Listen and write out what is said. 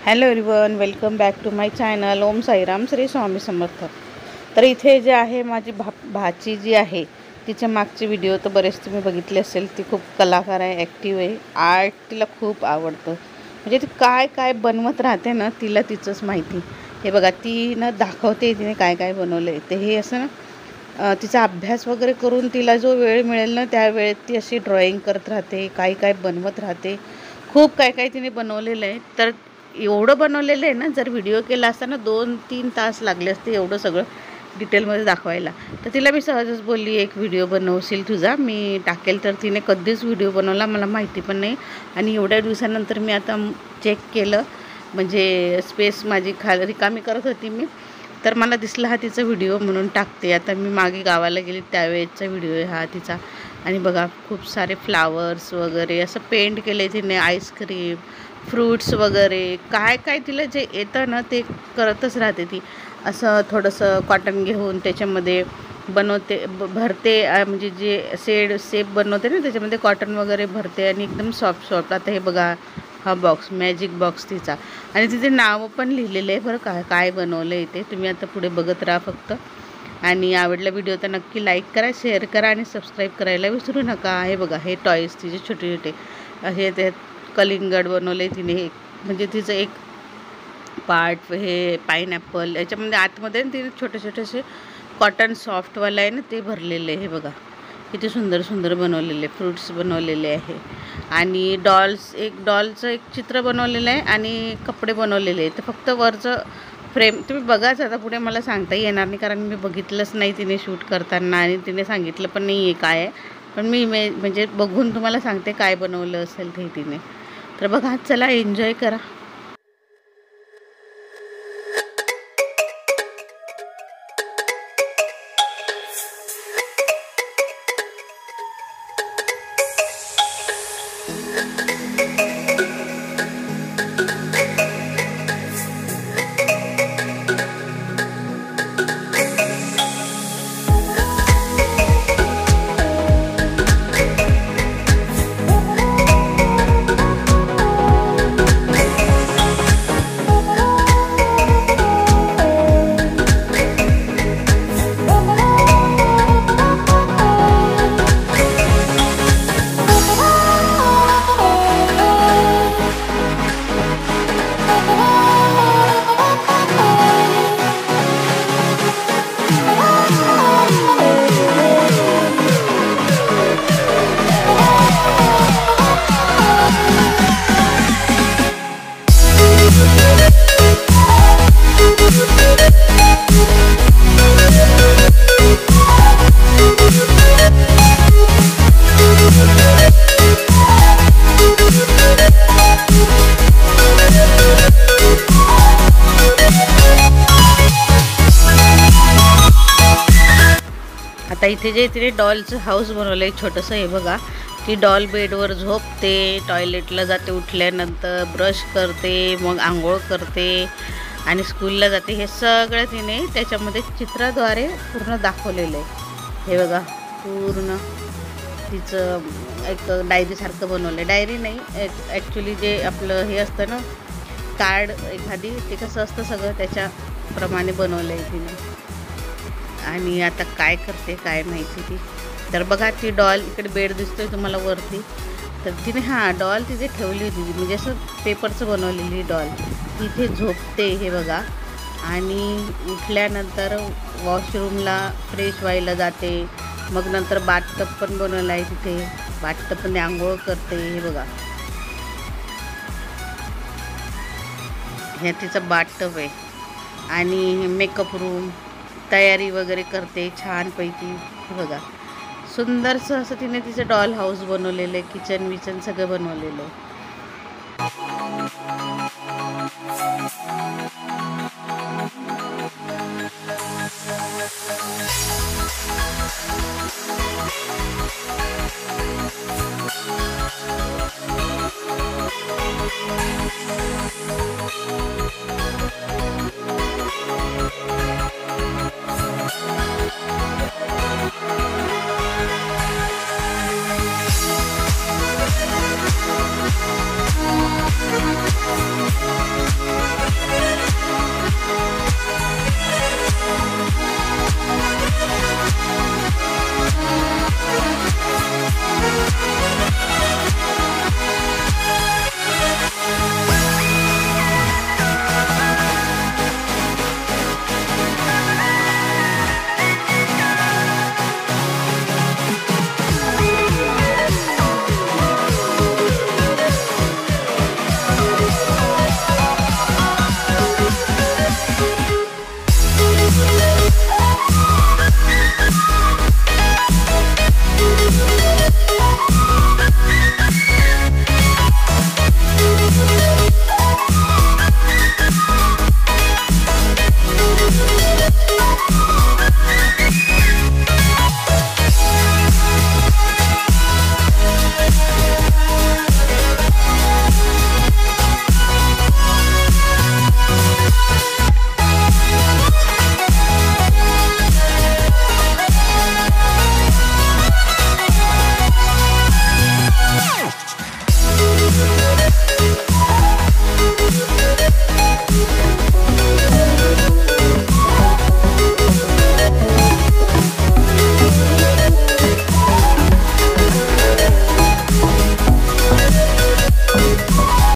Hello everyone, welcome back to my channel. Om Sairam, Shri Swami Samarth. तर इथे जे आहे माझी भाची जी आहे तिच्या मागचे व्हिडिओ तर बरेच तुम्ही बघितले असेल. ती खूप कलाकार आहे, ॲक्टिव्ह आहे. आर्ट तिला खूप आवडतं. म्हणजे ती काय काय बनवत राहते ना, तिला तिचंच माहिती. हे बघा, ती ना दाखवते तिने काय काय बनवलं आहे. ते हे असं ना तिचा अभ्यास वगैरे करून तिला जो वेळ मिळेल ना त्या वेळेत ती अशी ड्रॉइंग करत राहते, काय काय बनवत राहते. खूप काय काय तिने बनवलेलं आहे. तर एवढं बनवलेलं आहे ना, जर व्हिडिओ केला असता ना 2-3 तास लागले असते एवढं सगळं डिटेलमध्ये दाखवायला. तर तिला मी सहजच बोलली, एक व्हिडिओ बनवशील तुझा, मी टाकेल. तर तिने कधीच व्हिडिओ बनवला मला माहिती पण नाही. आणि एवढ्या दिवसानंतर मी आता चेक केलं, म्हणजे स्पेस माझी रिकामी करत होती मी, तर मला दिसला हा तिचा व्हिडिओ म्हणून टाकते. आता मी मागे गावाला गेली त्यावेळेचा व्हिडिओ आहे हा तिचा. आणि बघा, खूप सारे फ्लावर्स वगैरे असं पेंट केले तिने, आईस्क्रीम, फ्रूट्स वगैरे काय काय तिला जे येतं ना ते करतच राहते ती. असं थोडंसं कॉटन घेऊन त्याच्यामध्ये बनवते, भरते. म्हणजे जे शेप बनवते ना त्याच्यामध्ये कॉटन वगैरे भरते आणि एकदम सॉफ्ट सॉफ्ट. आता हे बघा, हा बॉक्स, मॅजिक बॉक्स तिचा. आणि तिचे नाव पण लिहिलेलं आहे बरं, काय बनवलं आहे ते. तुम्ही आता पुढे बघत राहा फक्त. आणि आवडला व्हिडिओ तर नक्की लाईक करा, शेअर करा आणि सबस्क्राईब करायला विसरू नका. हे बघा, हे टॉईज तिचे छोटे छोटे असे ते कलिंगड बनवले तिने. म्हणजे तिचं एक पार्ट हे पाईनॲपल, याच्यामध्ये आतमध्ये तिने छोटे छोटे असे कॉटन सॉफ्टवाला आहे ना ते भरलेले. हे बघा किती सुंदर सुंदर बनवलेले फ्रूट्स बनवलेले आहे. आणि डॉलचं एक चित्र बनवलेलं आहे आणि कपडे बनवलेले आहे. तर फक्त वरचं फ्रेम तुम्ही बघाच. आता पुढे मला सांगता येणार नाही, कारण मी बघितलंच नाही तिने शूट करताना आणि तिने सांगितलं पण नाही आहे काय आहे. पण मी म्हणजे बघून तुम्हाला सांगते काय बनवलं असेल ते तिने. तर बघा, चला एन्जॉय करा. आता इथे जे तिने डॉलचं हाऊस बनवलं आहे छोटंसं, हे बघा. ती डॉल बेडवर झोपते, टॉयलेटला जाते, उठल्यानंतर ब्रश करते, मग आंघोळ करते आणि स्कूलला जाते. हे सगळं तिने त्याच्यामध्ये चित्राद्वारे पूर्ण दाखवलेलं आहे. हे बघा, पूर्ण तिचं एक डायरीसारखं बनवलं आहे. डायरी नाही, ॲक्च्युली जे आपलं हे असतं ना कार्ड एखादी, ते कसं असतं सगळं त्याच्याप्रमाणे बनवलं आहे तिने. आणि आता काय करते काय माहिती ती. तर बघा, ती डॉल इकडे बेड दिसतोय तुम्हाला वरती. तर तिने डॉल तिथे ठेवली होती, म्हणजे असं पेपरचं बनवलेली डॉल. तिथे झोपते, हे बघा. आणि उठल्यानंतर वॉशरूमला फ्रेश व्हायला जाते. मग नंतर बाथटब पण बनवलं आहे तिथे, बाथटबमध्ये आंघोळ करते. हे बघा, हे तिचं बाथटब आहे. आणि मेकअप रूम, तयारी वगैरे करते छानपैकी. बघा, सुंदरसं असं तिने तिचं डॉल हाऊस बनवलेलं आहे. किचन विचन सगळं बनवलेलं आहे.